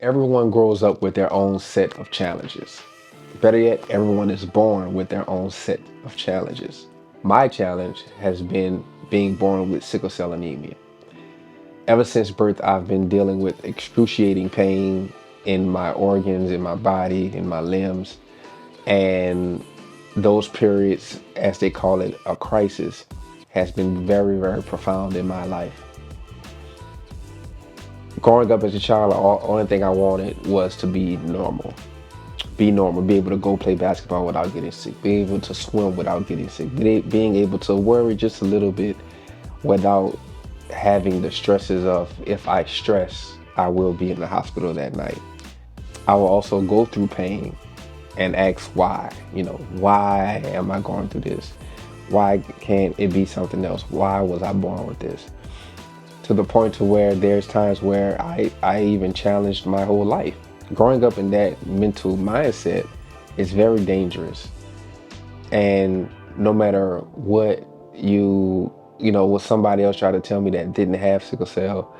Everyone grows up with their own set of challenges. Better yet, everyone is born with their own set of challenges. My challenge has been being born with sickle cell anemia. Ever since birth, I've been dealing with excruciating pain in my organs, in my body, in my limbs. And those periods, as they call it, a crisis, has been very, very profound in my life. Growing up as a child, the only thing I wanted was to be normal, be able to go play basketball without getting sick, be able to swim without getting sick, being able to worry just a little bit without having the stresses of if I stress, I will be in the hospital that night. I will also go through pain and ask why, why am I going through this? Why can't it be something else? Why was I born with this? To the point to where there's times where I even challenged my whole life. Growing up in that mental mindset is very dangerous. And no matter what what somebody else tried to tell me that didn't have sickle cell,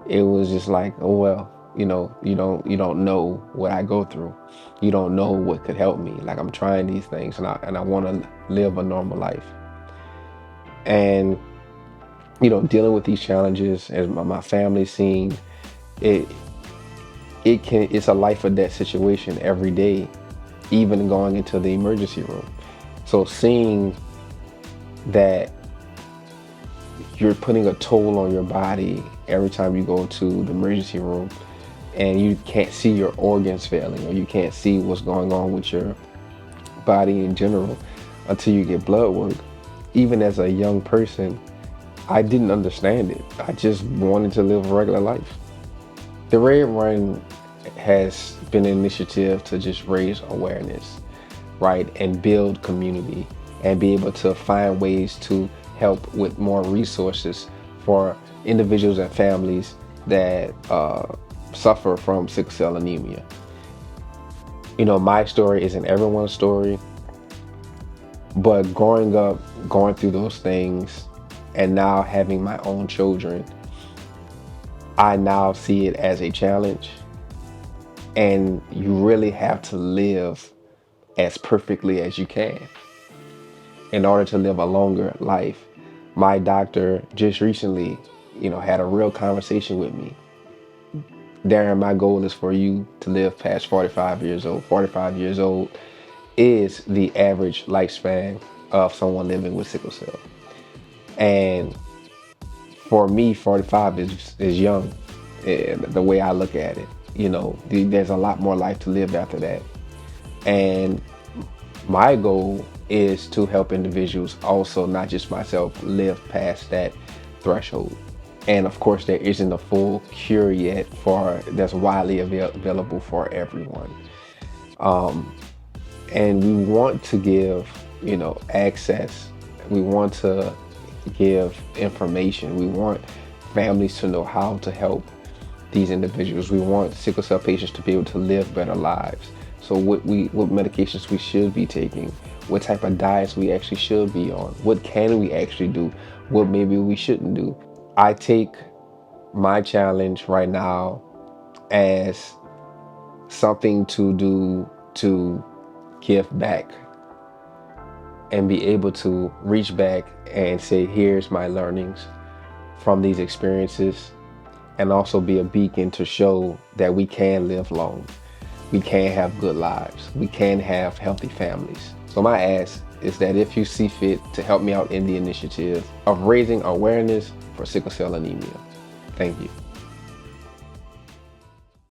it was just like, oh well, you don't know what I go through. You don't know what could help me. Like I'm trying these things and I want to live a normal life. And dealing with these challenges as my family seeing it, it's a life or death situation every day, even going into the emergency room. So seeing that you're putting a toll on your body every time you go to the emergency room and you can't see your organs failing or you can't see what's going on with your body in general until you get blood work. Even as a young person, I didn't understand it. I just wanted to live a regular life. The Red Run has been an initiative to just raise awareness, right? And build community and be able to find ways to help with more resources for individuals and families that suffer from sickle cell anemia. My story isn't everyone's story, but growing up, going through those things, and now having my own children, I now see it as a challenge. And you really have to live as perfectly as you can in order to live a longer life. My doctor just recently, had a real conversation with me. Darren, my goal is for you to live past 45 years old. 45 years old is the average lifespan of someone living with sickle cell. And for me, 45 is young, the way I look at it. There's a lot more life to live after that. And my goal is to help individuals also, not just myself, live past that threshold. And of course, there isn't a full cure yet that's widely available for everyone. And we want to give, access. We want to give information. We want families to know how to help these individuals. We want sickle cell patients to be able to live better lives. So what medications we should be taking, what type of diets we actually should be on, what can we actually do, what maybe we shouldn't do. I take my challenge right now as something to do to give back and be able to reach back and say, here's my learnings from these experiences, and also be a beacon to show that we can live long. We can have good lives. We can have healthy families. So my ask is that if you see fit to help me out in the initiative of raising awareness for sickle cell anemia. Thank you.